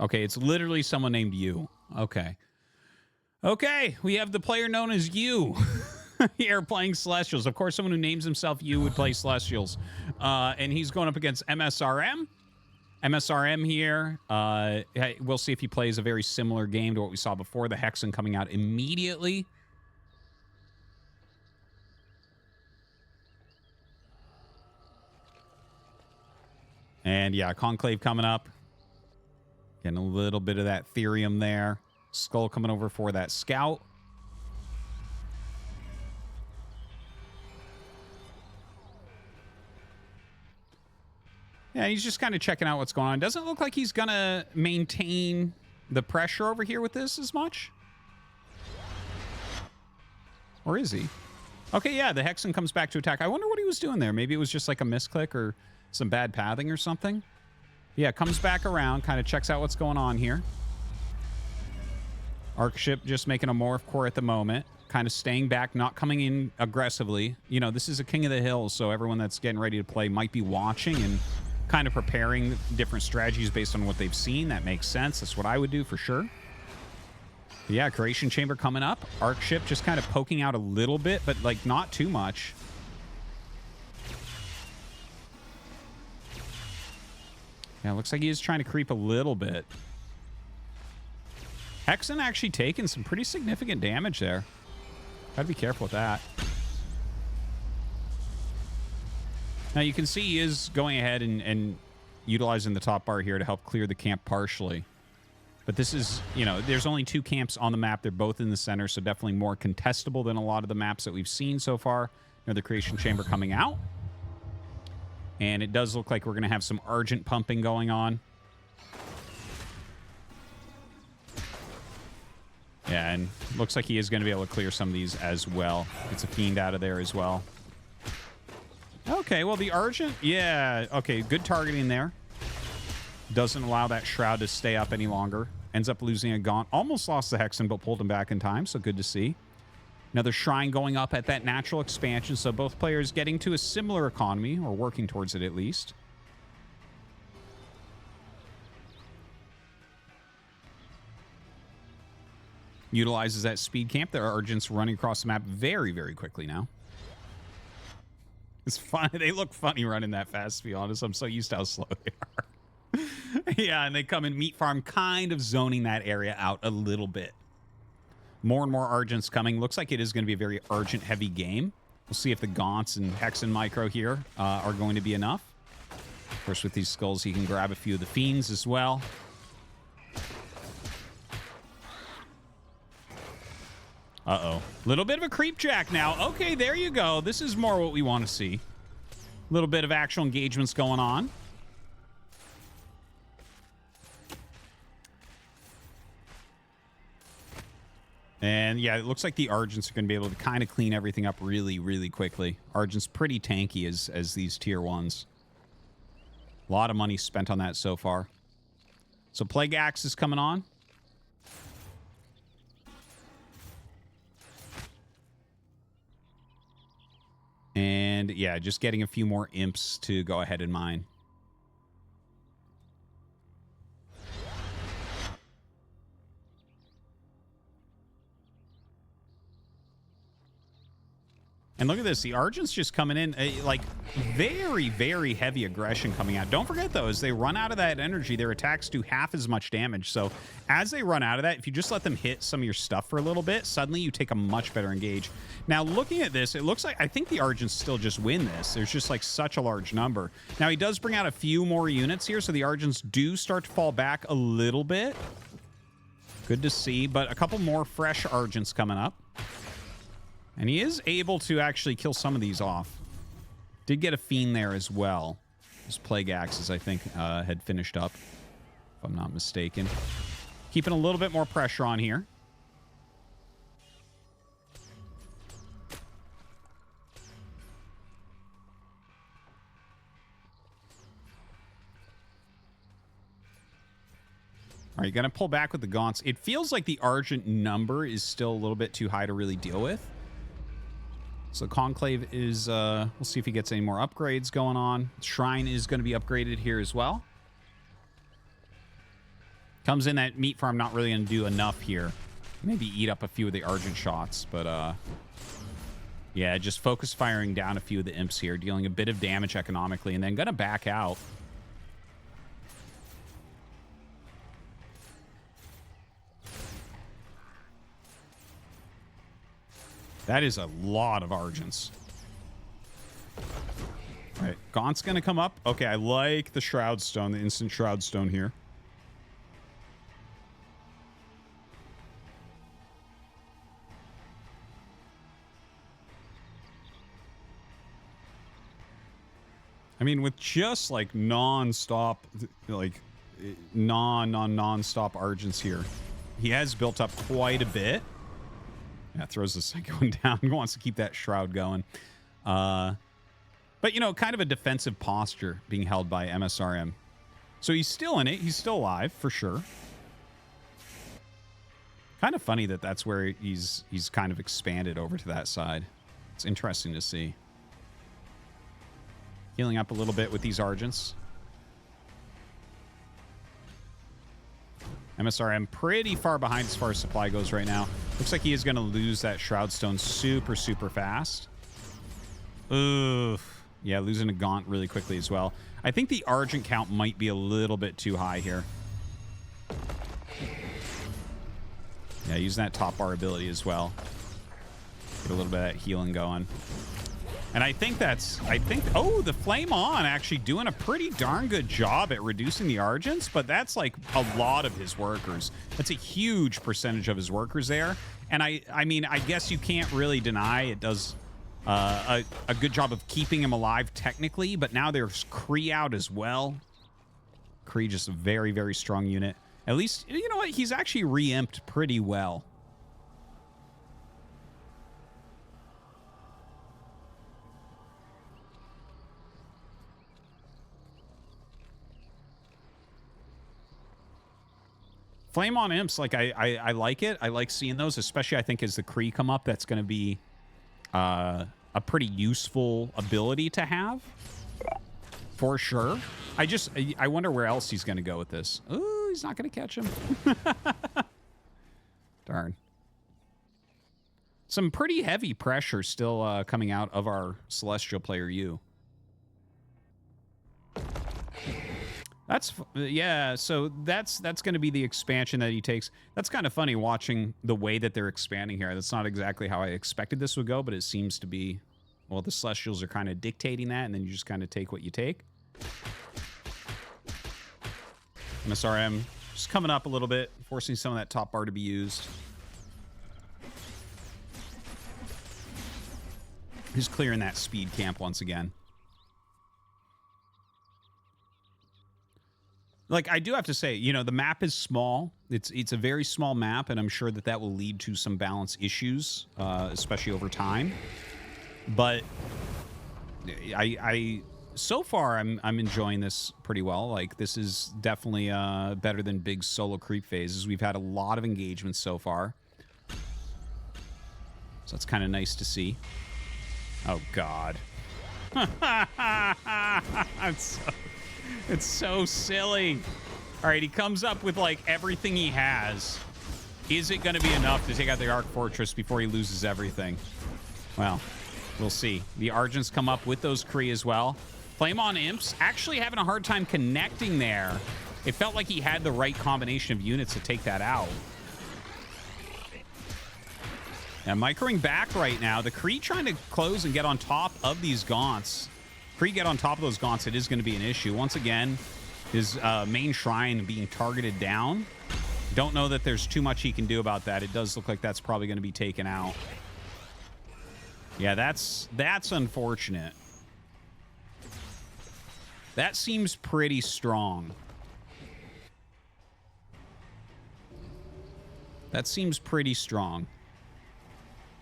Okay, it's literally someone named you. Okay. Okay, we have the player known as you here playing Celestials. Of course, someone who names himself you would play Celestials. And he's going up against MSRM. MSRM here. We'll see if he plays a very similar game to what we saw before. The Hexen coming out immediately. And yeah, Conclave coming up. Getting a little bit of that Therium there. Skull coming over for that Scout. Yeah, he's just kind of checking out what's going on. Doesn't look like he's going to maintain the pressure over here with this as much. Or is he? Okay, yeah, the Hexen comes back to attack. I wonder what he was doing there. Maybe it was just like a misclick or some bad pathing or something. Yeah, comes back around, kind of checks out what's going on here. Arc ship just making a morph core at the moment. Kind of staying back, not coming in aggressively. You know, this is a King of the Hills, so everyone that's getting ready to play might be watching and kind of preparing different strategies based on what they've seen. That makes sense. That's what I would do for sure. But yeah, Creation Chamber coming up. Arc ship just kind of poking out a little bit, but like not too much. Yeah, looks like he is trying to creep a little bit. Hexen actually taking some pretty significant damage there. Gotta be careful with that. Now you can see he is going ahead and utilizing the top bar here to help clear the camp partially. But this is, you know, there's only 2 camps on the map. They're both in the center, so definitely more contestable than a lot of the maps that we've seen so far. Another Creation Chamber coming out. And it does look like we're going to have some Argent pumping going on. Yeah, and looks like he is going to be able to clear some of these as well. Gets a Fiend out of there as well. Okay, well, the Argent, yeah. Okay, good targeting there. Doesn't allow that Shroud to stay up any longer. Ends up losing a Gaunt. Almost lost the Hexen, but pulled him back in time, so good to see. Another Shrine going up at that natural expansion, so both players getting to a similar economy, or working towards it at least. Utilizes that speed camp. There are Argents running across the map very, very quickly now. It's fun. They look funny running that fast, to be honest. I'm so used to how slow they are. Yeah, and they come in Meat Farm, kind of zoning that area out a little bit. More and more Argents coming. Looks like it is going to be a very Argent-heavy game. We'll see if the Gaunts and Hexen Micro here are going to be enough. Of course, with these skulls, he can grab a few of the Fiends as well. Uh-oh. Little bit of a creep jack now. Okay, there you go. This is more what we want to see. A little bit of actual engagements going on. And yeah, it looks like the Argents are going to be able to kind of clean everything up really, really quickly. Argent's pretty tanky as these tier 1s. A lot of money spent on that so far. So Plague Axe is coming on. And yeah, just getting a few more imps to go ahead and mine. And look at this. The Argent's just coming in, like, very, very heavy aggression coming out. Don't forget, though, as they run out of that energy, their attacks do half as much damage. So as they run out of that, if you just let them hit some of your stuff for a little bit, suddenly you take a much better engage. Now, looking at this, it looks like I think the Argents still just win this. There's just, like, such a large number. Now, he does bring out a few more units here, so the Argents do start to fall back a little bit. Good to see, but a couple more fresh Argents coming up. And he is able to actually kill some of these off. Did get a Fiend there as well. His Plague Axes, I think, had finished up, if I'm not mistaken. Keeping a little bit more pressure on here. All right, going to pull back with the Gaunts. It feels like the Argent number is still a little bit too high to really deal with. So Conclave is, we'll see if he gets any more upgrades going on. Shrine is going to be upgraded here as well. Comes in that meat farm, not really going to do enough here. Maybe eat up a few of the Argent shots, but yeah, just focus firing down a few of the imps here, dealing a bit of damage economically, and then going to back out. That is a lot of Argents. All right, Gaunt's going to come up. Okay, I like the Shroud Stone, the instant Shroud Stone here. I mean, with just like non-stop, like non-stop Argents here, he has built up quite a bit. Yeah, throws the second one down. Wants to keep that Shroud going. But, you know, kind of a defensive posture being held by MSRM. So he's still in it. He's still alive, for sure. Kind of funny that that's where he's kind of expanded over to that side. It's interesting to see. Healing up a little bit with these Argents. MSRM pretty far behind as far as supply goes right now. Looks like he is going to lose that Shroud Stone super, super fast. Oof. Yeah, losing a Gaunt really quickly as well. I think the Argent count might be a little bit too high here. Yeah, using that top bar ability as well. Get a little bit of that healing going. And I think oh, the Flame On actually doing a pretty darn good job at reducing the Argents, but that's like a lot of his workers. That's a huge percentage of his workers there. And I mean, I guess you can't really deny it does a good job of keeping him alive technically, but now there's Kree out as well. Kree just a very, very strong unit. At least, you know what? He's actually re-imped pretty well. Flame on imps, like I like it. I like seeing those, especially I think as the Kree come up, that's going to be a pretty useful ability to have, for sure. I wonder where else he's going to go with this. Ooh, he's not going to catch him. Darn. Some pretty heavy pressure still coming out of our Celestial player U. Yeah, so that's going to be the expansion that he takes. That's kind of funny watching the way that they're expanding here. That's not exactly how I expected this would go, but it seems to be, well, the Celestials are kind of dictating that, and then you just kind of take what you take. MSRM just coming up a little bit, forcing some of that top bar to be used. Just clearing that speed camp once again. Like, I do have to say, you know, the map is small. It's a very small map, and I'm sure that that will lead to some balance issues, especially over time. But so far, I'm enjoying this pretty well. Like, this is definitely better than big solo creep phases. We've had a lot of engagements so far. So that's kind of nice to see. Oh, God. It's so silly. All right, he comes up with, like, everything he has. Is it going to be enough to take out the Arc Fortress before he loses everything? Well, we'll see. The Argents come up with those Kree as well. Flame on Imps actually having a hard time connecting there. It felt like he had the right combination of units to take that out. Yeah, microing back right now. The Kree trying to close and get on top of these Gaunts. Kree get on top of those Gaunts, it is going to be an issue. Once again, his main shrine being targeted down. Don't know that there's too much he can do about that. It does look like that's probably going to be taken out. Yeah, that's unfortunate. That seems pretty strong. That seems pretty strong.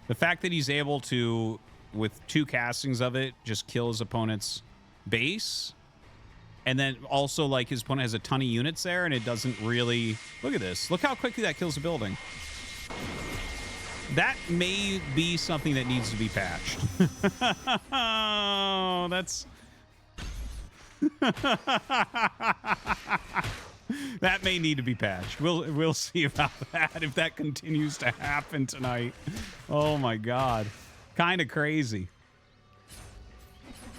The fact that he's able to, with 2 castings of it, just kill his opponent's base. And then also, like, his opponent has a ton of units there, and it doesn't really... Look at this. Look how quickly that kills a building. That may be something that needs to be patched. Oh, that's... That may need to be patched. We'll see about that if that continues to happen tonight. Oh my god. Kind of crazy.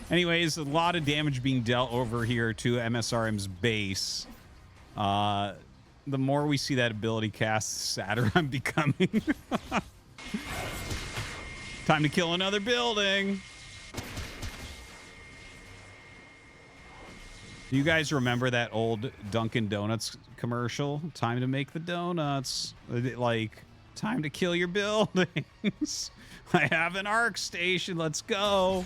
Anyways, a lot of damage being dealt over here to MSRM's base. The more we see that ability cast, the sadder I'm becoming. Time to kill another building. Do you guys remember that old Dunkin' Donuts commercial? Time to make the donuts. Like, time to kill your buildings. I have an arc station. Let's go.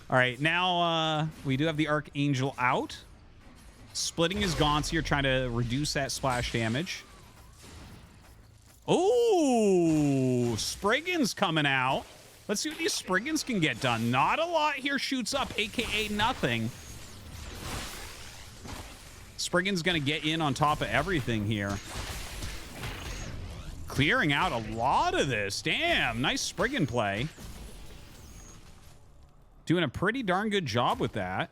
All right, now we do have the Archangel out. Splitting his gaunts here, trying to reduce that splash damage. Oh, Spriggan's coming out. Let's see what these Spriggans can get done. Not a lot here shoots up, a.k.a. nothing. Spriggan's going to get in on top of everything here. Clearing out a lot of this. Damn, nice Spriggan play. Doing a pretty darn good job with that.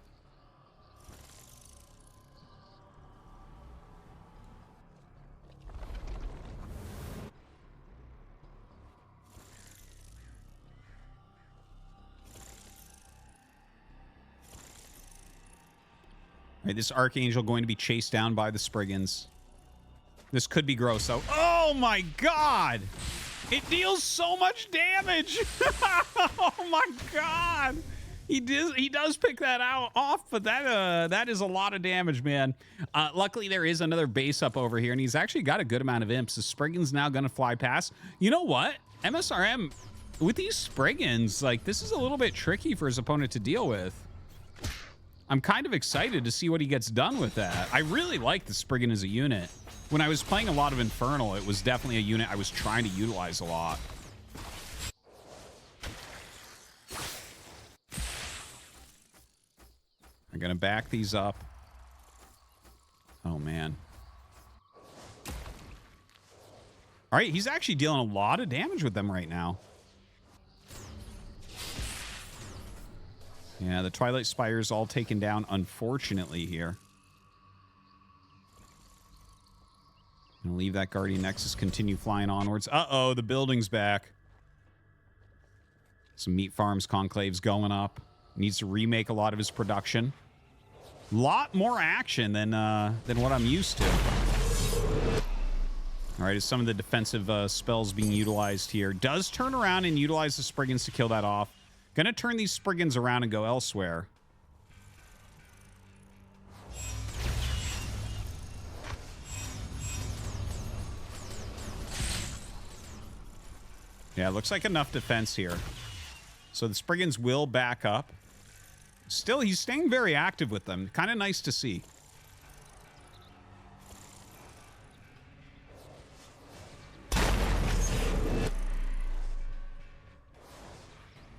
All right, this Archangel going to be chased down by the Spriggans. This could be gross, though. Oh, my God. It deals so much damage. Oh, my God. He does pick that off, but that is a lot of damage, man. Luckily, there is another base up over here, and he's actually got a good amount of imps. The Spriggan's now going to fly past. You know what? MSRM, with these Spriggans, like, this is a little bit tricky for his opponent to deal with. I'm kind of excited to see what he gets done with that. I really like the Spriggan as a unit. When I was playing a lot of Infernal, it was definitely a unit I was trying to utilize a lot. I'm going to back these up. Oh, man. All right, he's actually dealing a lot of damage with them right now. Yeah, the Twilight Spire's all taken down, unfortunately, here. I'm going to leave that Guardian Nexus continue flying onwards. Uh-oh, the building's back. Some meat farms, conclaves going up. Needs to remake a lot of his production. Lot more action than what I'm used to. All right, is some of the defensive spells being utilized here. Does turn around and utilize the Spriggans to kill that off. Gonna turn these Spriggans around and go elsewhere. Yeah, looks like enough defense here. So the Spriggans will back up. Still, he's staying very active with them. Kind of nice to see.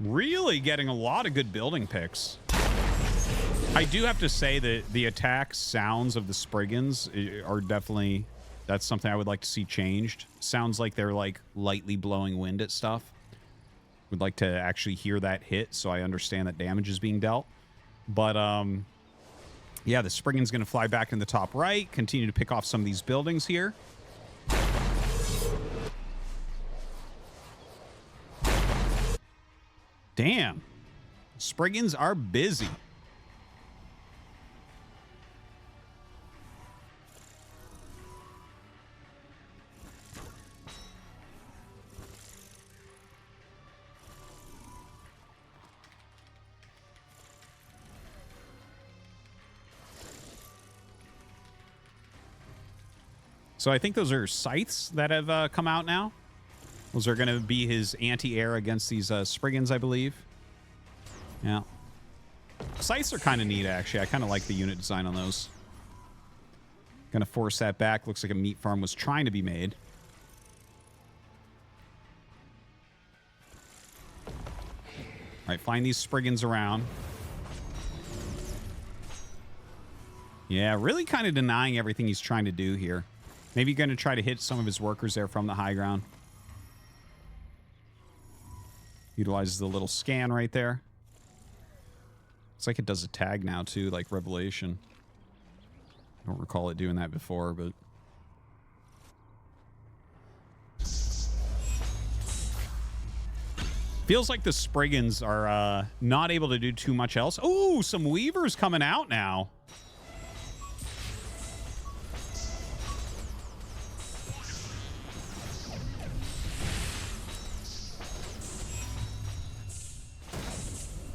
Really getting a lot of good building picks. I do have to say that the attack sounds of the Spriggans are definitely... That's something I would like to see changed. Sounds like they're like lightly blowing wind at stuff. Would like to actually hear that hit so I understand that damage is being dealt. But yeah, the Spriggan's going to fly back in the top right, continue to pick off some of these buildings here. Damn. Spriggans are busy. So I think those are scythes that have come out now. Those are going to be his anti-air against these Spriggans, I believe. Yeah. Scythes are kind of neat, actually. I kind of like the unit design on those. Going to force that back. Looks like a meat farm was trying to be made. All right, find these Spriggans around. Yeah, really kind of denying everything he's trying to do here. Maybe going to try to hit some of his workers there from the high ground. Utilizes the little scan right there. Looks like it does a tag now, too, like Revelation. don't recall it doing that before, but... Feels like the Spriggans are not able to do too much else. Oh, some Weavers coming out now.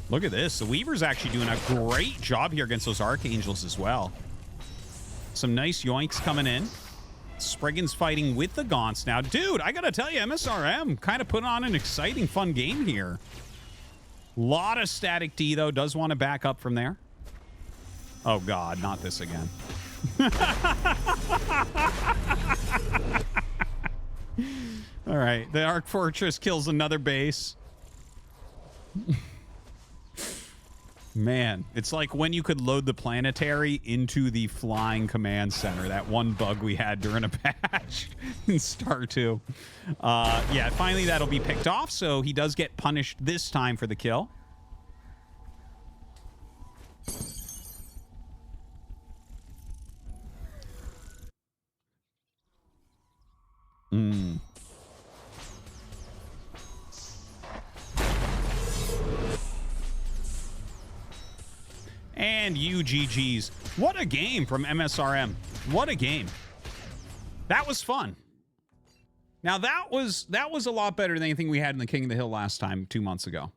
Look at this. The Weaver's actually doing a great job here against those Archangels as well. Some nice yoinks coming in. Spriggan's fighting with the Gaunts now. Dude, I gotta tell you, MSRM kind of put on an exciting, fun game here. Lot of static D, though. Does want to back up from there. Oh, God. Not this again. All right. The Arc Fortress kills another base. Man, it's like when you could load the planetary into the flying command center. That one bug we had during a patch in Star 2. Yeah, finally that'll be picked off, so he does get punished this time for the kill. And UGGs. What a game from MSRM. What a game. That was fun. Now that was a lot better than anything we had in the King of the Hill last time 2 months ago.